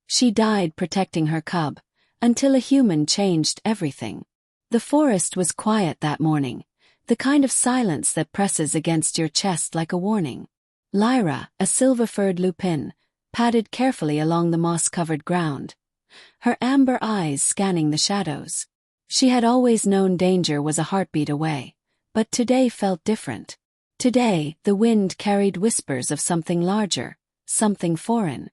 She died protecting her cub, until a human changed everything. The forest was quiet that morning, the kind of silence that presses against your chest like a warning. Lyra, a silver-furred lupine, padded carefully along the moss-covered ground, her amber eyes scanning the shadows. She had always known danger was a heartbeat away, but today felt different. Today, the wind carried whispers of something larger, something foreign.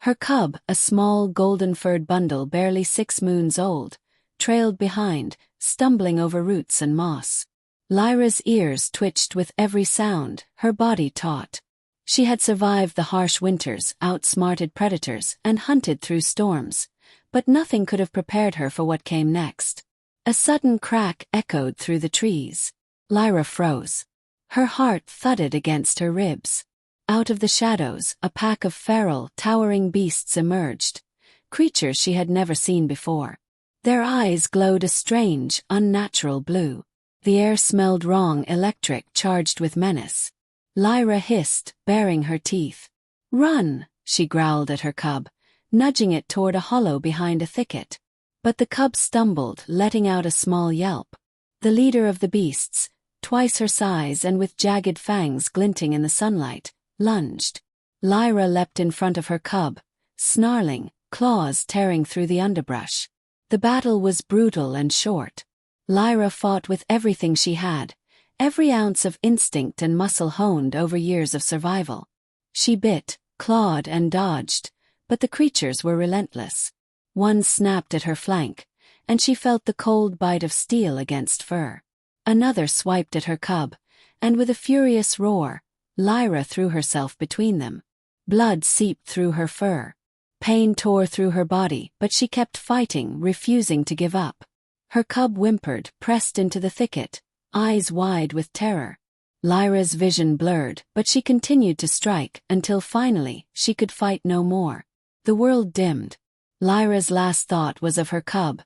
Her cub, a small golden-furred bundle barely 6 moons old, trailed behind, stumbling over roots and moss. Lyra's ears twitched with every sound, her body taut. She had survived the harsh winters, outsmarted predators, and hunted through storms, but nothing could have prepared her for what came next. A sudden crack echoed through the trees. Lyra froze. Her heart thudded against her ribs. Out of the shadows, a pack of feral, towering beasts emerged, creatures she had never seen before. Their eyes glowed a strange, unnatural blue. The air smelled wrong, electric, charged with menace. Lyra hissed, baring her teeth. "Run!" she growled at her cub, nudging it toward a hollow behind a thicket. But the cub stumbled, letting out a small yelp. The leader of the beasts, twice her size and with jagged fangs glinting in the sunlight, lunged. Lyra leapt in front of her cub, snarling, claws tearing through the underbrush. The battle was brutal and short. Lyra fought with everything she had, every ounce of instinct and muscle honed over years of survival. She bit, clawed, and dodged, but the creatures were relentless. One snapped at her flank, and she felt the cold bite of steel against fur. Another swiped at her cub, and with a furious roar, Lyra threw herself between them. Blood seeped through her fur. Pain tore through her body, but she kept fighting, refusing to give up. Her cub whimpered, pressed into the thicket, eyes wide with terror. Lyra's vision blurred, but she continued to strike, until finally, she could fight no more. The world dimmed. Lyra's last thought was of her cub,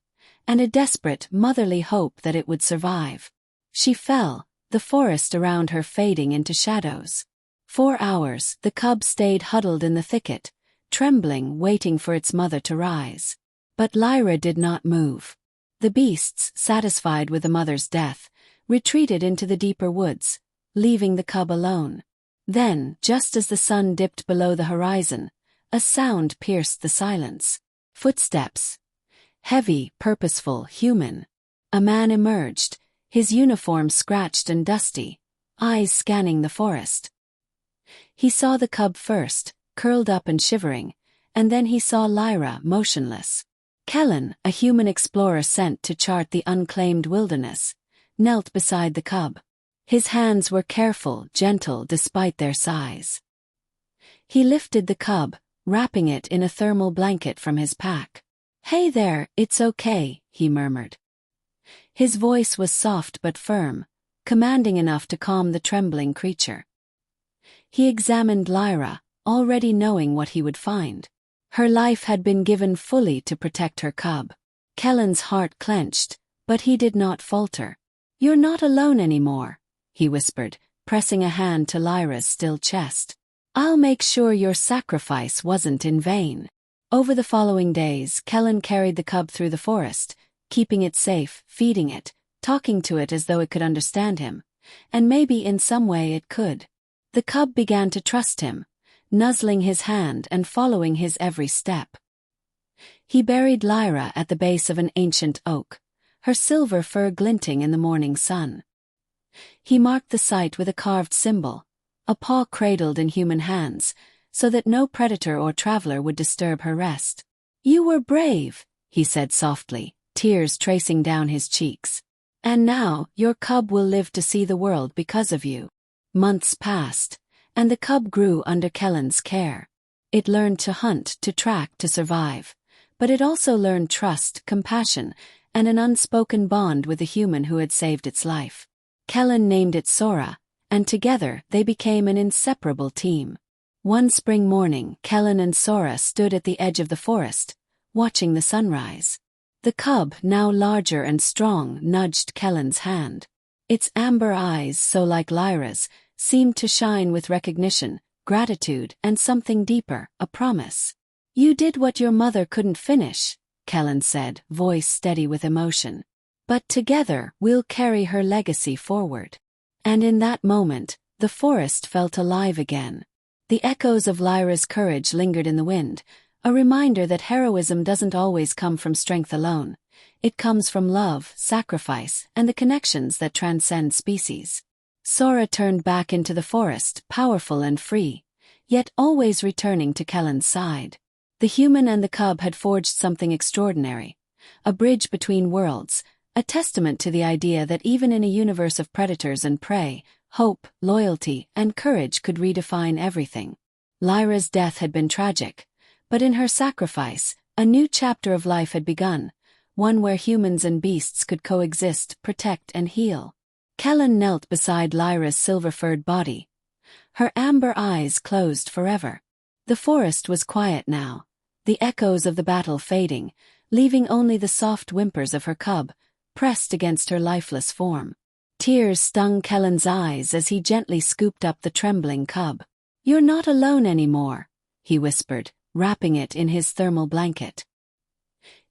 and a desperate, motherly hope that it would survive. She fell, the forest around her fading into shadows. 4 hours, the cub stayed huddled in the thicket, trembling, waiting for its mother to rise. But Lyra did not move. The beasts, satisfied with the mother's death, retreated into the deeper woods, leaving the cub alone. Then, just as the sun dipped below the horizon, a sound pierced the silence. Footsteps. Heavy, purposeful, human. A man emerged, his uniform scratched and dusty, eyes scanning the forest. He saw the cub first, curled up and shivering, and then he saw Lyra, motionless. Kellan, a human explorer sent to chart the unclaimed wilderness, knelt beside the cub. His hands were careful, gentle despite their size. He lifted the cub, wrapping it in a thermal blanket from his pack. "Hey there, it's okay," he murmured. His voice was soft but firm, commanding enough to calm the trembling creature. He examined Lyra, already knowing what he would find. Her life had been given fully to protect her cub. Kellan's heart clenched, but he did not falter. "You're not alone anymore," he whispered, pressing a hand to Lyra's still chest. "I'll make sure your sacrifice wasn't in vain." Over the following days, Kellan carried the cub through the forest, keeping it safe, feeding it, talking to it as though it could understand him, and maybe in some way it could. The cub began to trust him, nuzzling his hand and following his every step. He buried Lyra at the base of an ancient oak, her silver fur glinting in the morning sun. He marked the site with a carved symbol, a paw cradled in human hands, so that no predator or traveler would disturb her rest. "You were brave," he said softly, tears tracing down his cheeks. "And now, your cub will live to see the world because of you." Months passed, and the cub grew under Kellan's care. It learned to hunt, to track, to survive, but it also learned trust, compassion, and an unspoken bond with the human who had saved its life. Kellan named it Sora, and together they became an inseparable team. One spring morning, Kellan and Sora stood at the edge of the forest, watching the sunrise. The cub, now larger and strong, nudged Kellan's hand. Its amber eyes, so like Lyra's, seemed to shine with recognition, gratitude, and something deeper, a promise. You did what your mother couldn't finish, Kellan said, voice steady with emotion. But together we'll carry her legacy forward. And in that moment, the forest felt alive again. The echoes of Lyra's courage lingered in the wind, a reminder that heroism doesn't always come from strength alone. It comes from love, sacrifice, and the connections that transcend species. Sora turned back into the forest, powerful and free, yet always returning to Kellan's side. The human and the cub had forged something extraordinary, a bridge between worlds, a testament to the idea that even in a universe of predators and prey, hope, loyalty, and courage could redefine everything. Lyra's death had been tragic, but in her sacrifice, a new chapter of life had begun, one where humans and beasts could coexist, protect, and heal. Kellan knelt beside Lyra's silver-furred body, her amber eyes closed forever. The forest was quiet now, the echoes of the battle fading, leaving only the soft whimpers of her cub, pressed against her lifeless form. Tears stung Kellan's eyes as he gently scooped up the trembling cub. "You're not alone anymore," he whispered, wrapping it in his thermal blanket.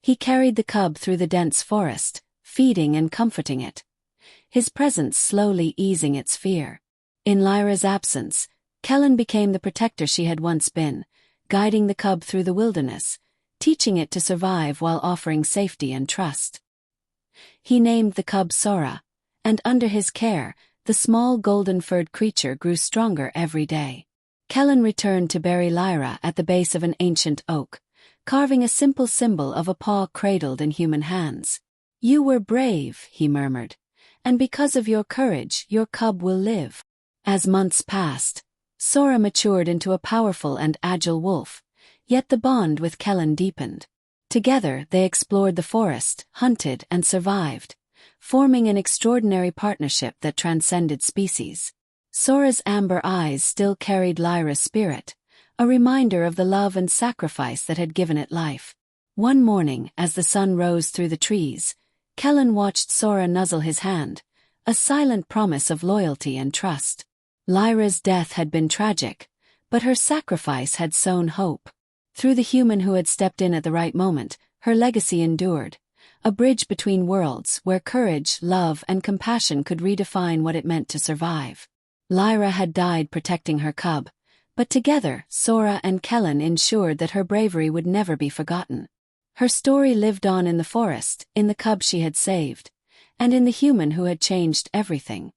He carried the cub through the dense forest, feeding and comforting it, his presence slowly easing its fear. In Lyra's absence, Kellan became the protector she had once been, guiding the cub through the wilderness, teaching it to survive while offering safety and trust. He named the cub Sora, and under his care, the small golden-furred creature grew stronger every day. Kellan returned to bury Lyra at the base of an ancient oak, carving a simple symbol of a paw cradled in human hands. "You were brave," he murmured, "and because of your courage, your cub will live." As months passed, Sora matured into a powerful and agile wolf, yet the bond with Kellan deepened. Together they explored the forest, hunted, and survived, forming an extraordinary partnership that transcended species. Sora's amber eyes still carried Lyra's spirit, a reminder of the love and sacrifice that had given it life. One morning, as the sun rose through the trees, Kellan watched Sora nuzzle his hand, a silent promise of loyalty and trust. Lyra's death had been tragic, but her sacrifice had sown hope. Through the human who had stepped in at the right moment, her legacy endured, a bridge between worlds where courage, love, and compassion could redefine what it meant to survive. Lyra had died protecting her cub, but together Sora and Kellan ensured that her bravery would never be forgotten. Her story lived on in the forest, in the cub she had saved, and in the human who had changed everything.